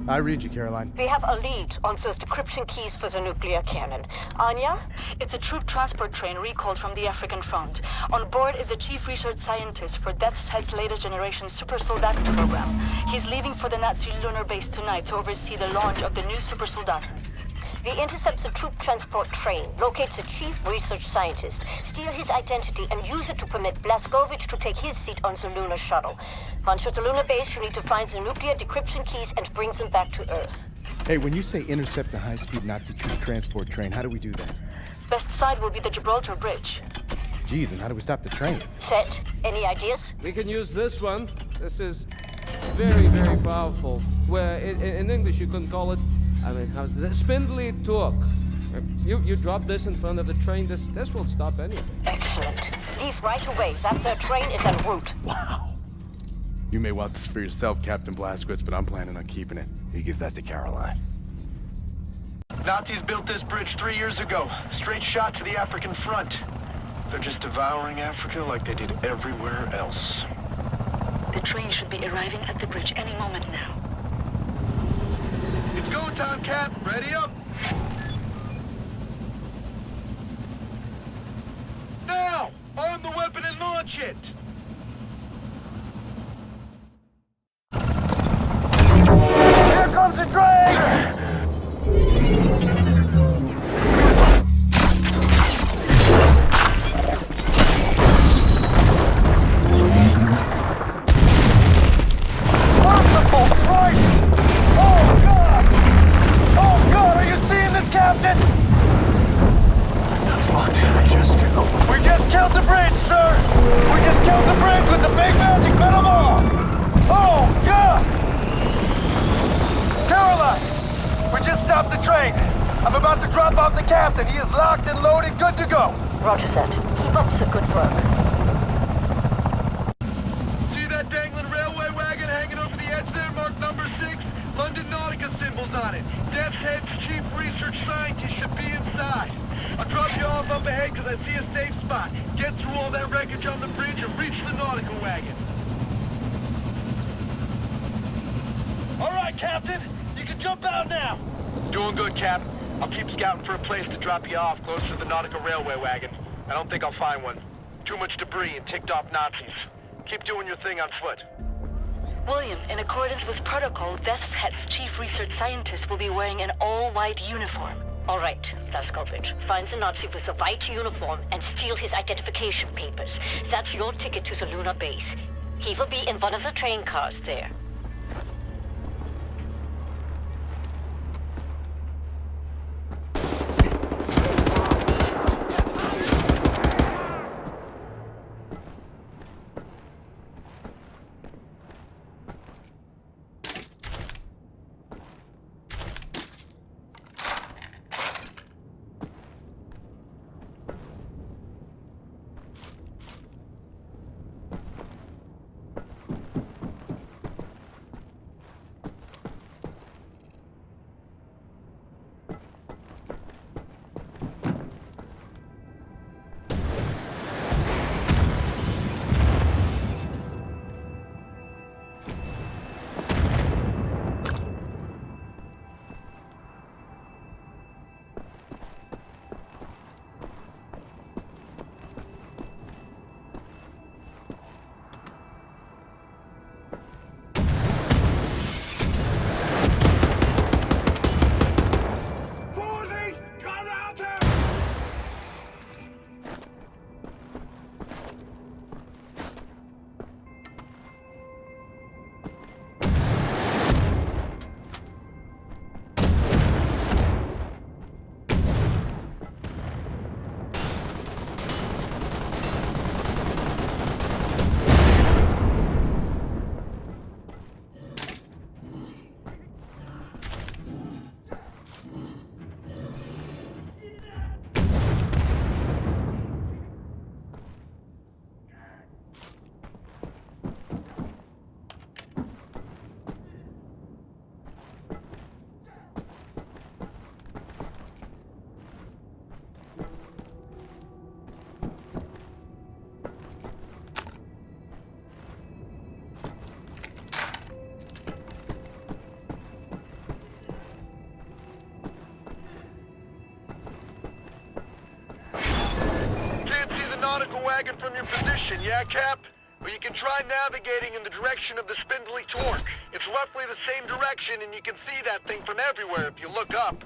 I read you, Caroline. We have a lead on those decryption keys for the nuclear cannon. Anya? It's a troop transport train recalled from the African front. On board is the chief research scientist for Death's Head's latest generation super soldat program. He's leaving for the Nazi lunar base tonight to oversee the launch of the new super soldat. We intercept the troop transport train, locate the chief research scientist, steal his identity, and use it to permit Blazkowicz to take his seat on the lunar shuttle. Once at the lunar base, you need to find the nuclear decryption keys and bring them back to Earth. Hey, when you say intercept the high-speed Nazi troop transport train, how do we do that? Best side will be the Gibraltar Bridge. Geez, and how do we stop the train? Set. Any ideas? We can use this one. This is very, very powerful. Where in English you can call it, how's it? Spindly torque. You drop this in front of the train, this will stop anything. Excellent. Leave right away. That third train is en route. Wow. You may want this for yourself, Captain Blazkowicz, but I'm planning on keeping it. You give that to Caroline. Nazis built this bridge 3 years ago. Straight shot to the African front. They're just devouring Africa like they did everywhere else. The train should be arriving at the bridge any moment now. It's go time, Cap. Ready up. Now! Arm the weapon and launch it! Here comes the train! Merciful Christ! Oh, God! Oh, God, are you seeing this, Captain? Fuck, I just did. We just killed the bridge, sir! We just killed the bridge with the big magic metal bomb! Oh, God! Caroline! We just stopped the train. I'm about to drop off the captain. He is locked and loaded, good to go. Roger that. Keep up the good work. See that dangling railway wagon hanging over the edge there, marked number 6? London Nautica symbols on it. Death's Head's chief research scientist should be inside. I'll drop you off up ahead because I see a safe spot. Get through all that wreckage on the bridge and reach the Nautica wagon. All right, Captain. You can jump out now. Doing good, Cap. I'll keep scouting for a place to drop you off close to the Nautica railway wagon. I don't think I'll find one. Too much debris and ticked off Nazis. Keep doing your thing on foot. William, in accordance with protocol, Death's Head's chief research scientist will be wearing an all-white uniform. All right, Blazkowicz. Find the Nazi with the white uniform and steal his identification papers. That's your ticket to the lunar base. He will be in one of the train cars there. wagon from your position, yeah, Cap? Or you can try navigating in the direction of the spindly torque. It's roughly the same direction, and you can see that thing from everywhere if you look up.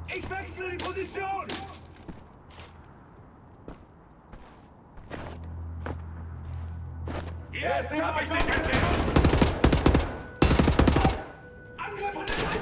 Ich wechsle die Position! Jetzt hab ich dich gekillt! Angriff von der Seite!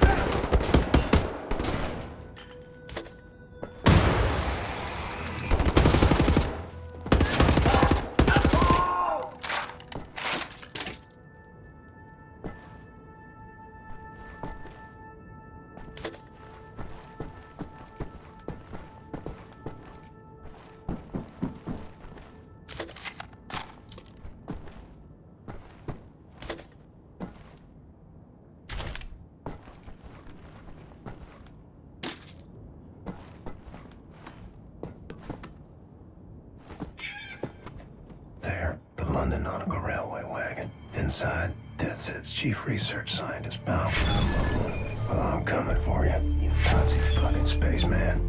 There, the London Nautical Railway wagon. Inside, Death's Head's chief research scientist bound for the moon. Well, I'm coming for you, you Nazi fucking spaceman.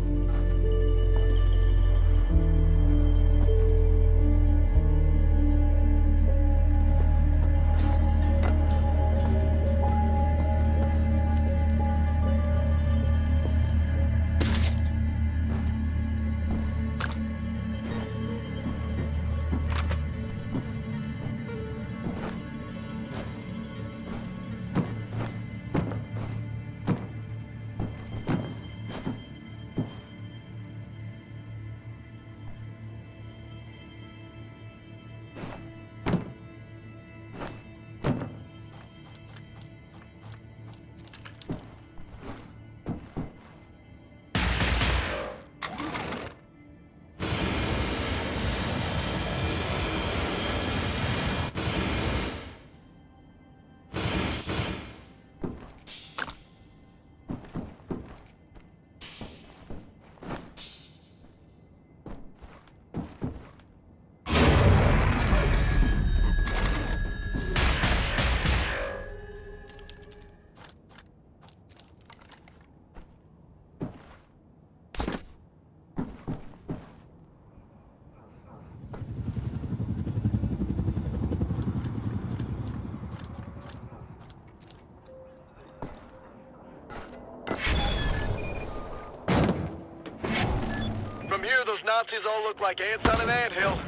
here, those Nazis all look like ants on an anthill,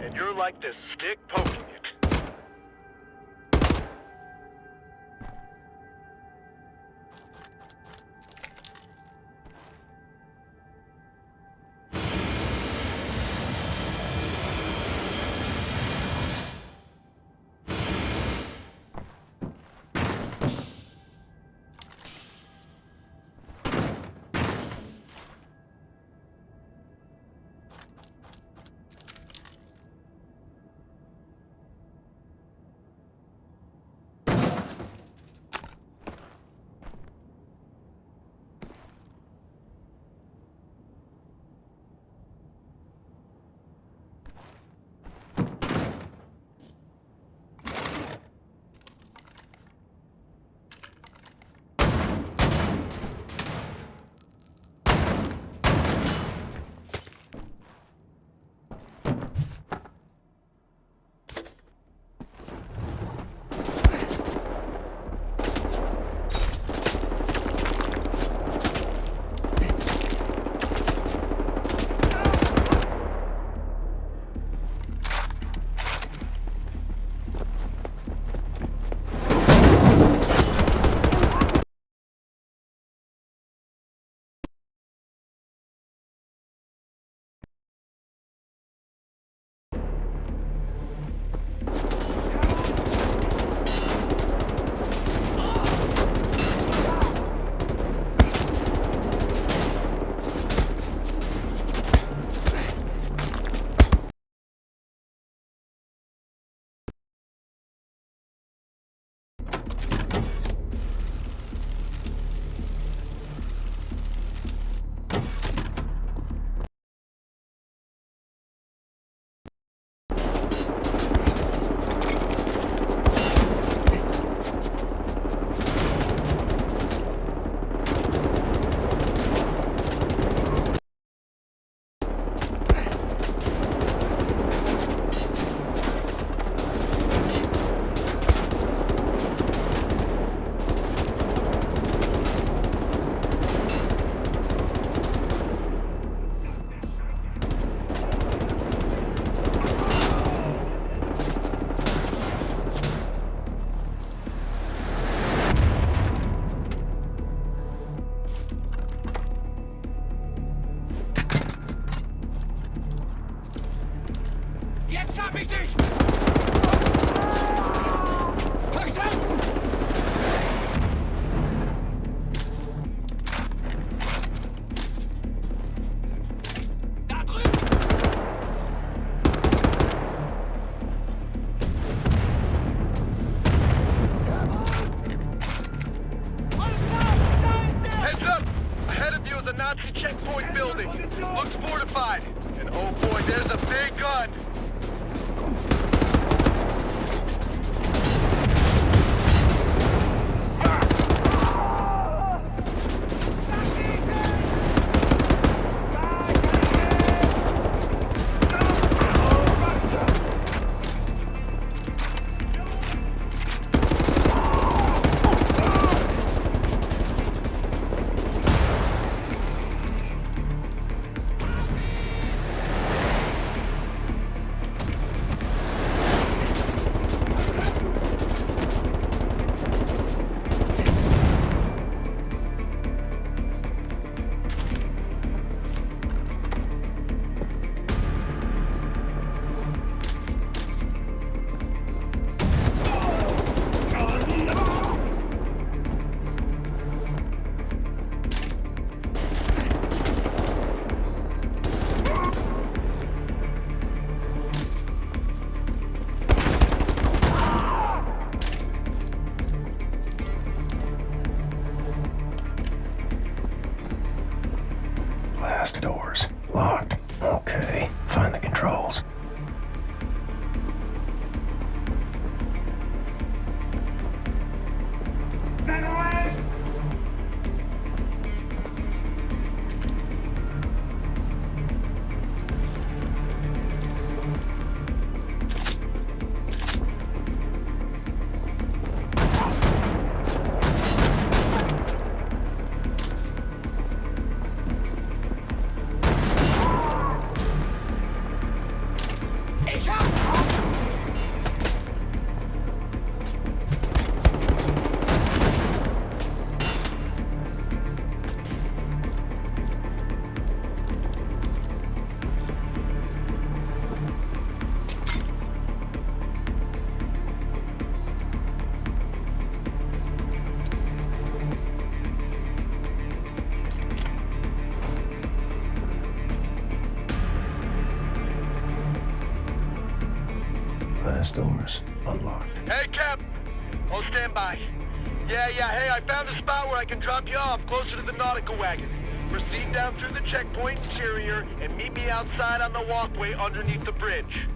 and you're like the stick poking it. Jetzt hab ich dich! Verstanden! Da drüben! Heads up! Ahead of you is a Nazi checkpoint building. Looks fortified. And oh boy, there's a big gun. glass doors unlocked. Hey, Cap. I'll stand by. Yeah, hey, I found a spot where I can drop you off closer to the nautical wagon. Proceed down through the checkpoint interior and meet me outside on the walkway underneath the bridge.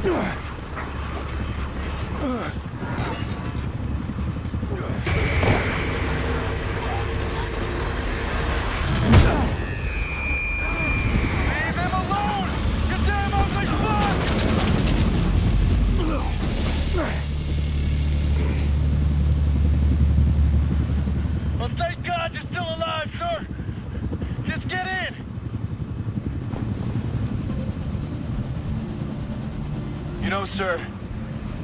Leave him alone! You damn ugly fuck! Well, thank God you're still alive, sir! Just get in! You know, sir,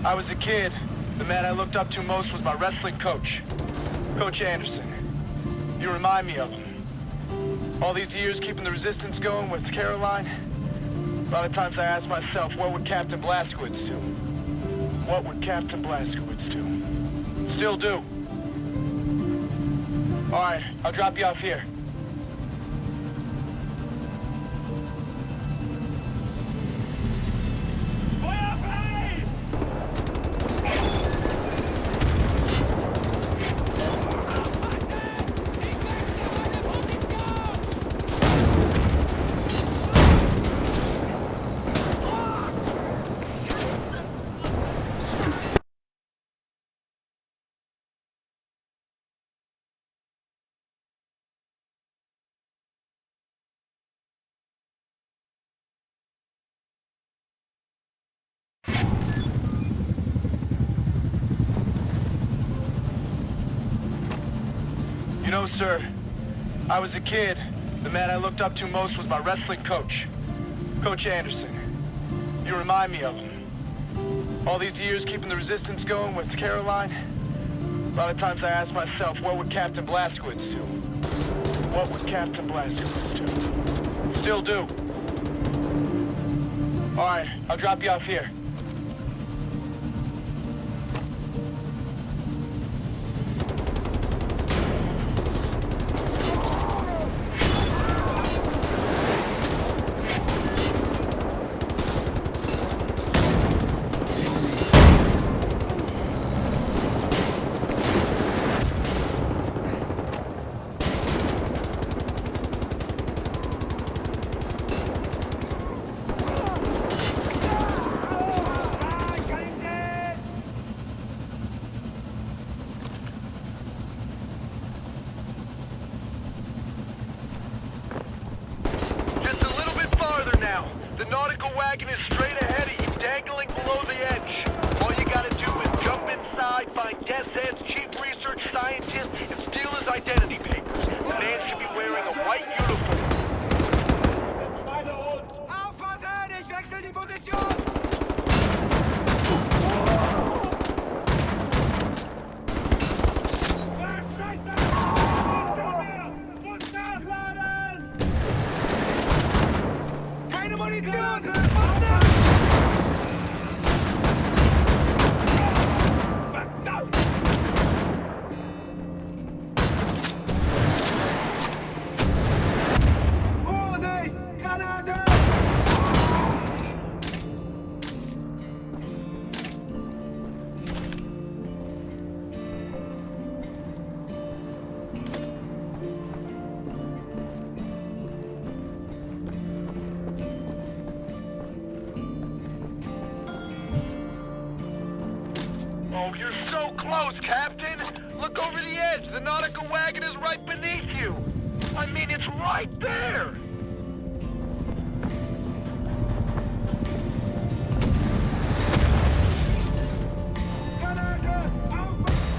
I was a kid. The man I looked up to most was my wrestling coach, Coach Anderson. You remind me of him. All these years keeping the resistance going with Caroline, a lot of times I ask myself, what would Captain Blazkowicz do? What would Captain Blazkowicz do? Still do. All right, I'll drop you off here. You know, sir, I was a kid. The man I looked up to most was my wrestling coach, Coach Anderson. You remind me of him. All these years keeping the resistance going with Caroline, a lot of times I ask myself, what would Captain Blazkowicz do? What would Captain Blazkowicz do? Still do. All right, I'll drop you off here. The nautical wagon is straight ahead of you, dangling below the edge. All you gotta do is jump inside, find Death's Head's chief research scientist, and steal his identity papers. The man should be wearing a white uniform. Aufpassen! Ich wechsle die Position! Keine Munition! Verdammt! Vorsicht! Granate! Oh, you're so close, Captain! Look over the edge. The nautical wagon is right beneath you. I mean, it's right there! Granate! Aufpassen!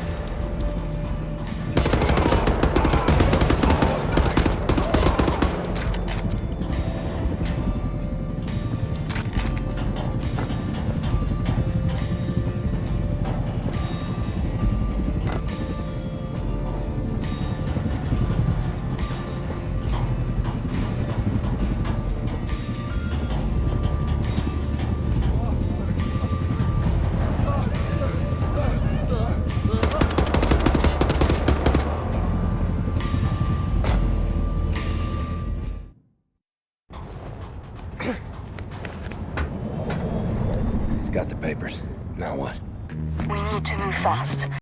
Got the papers. Now what? We need to move fast.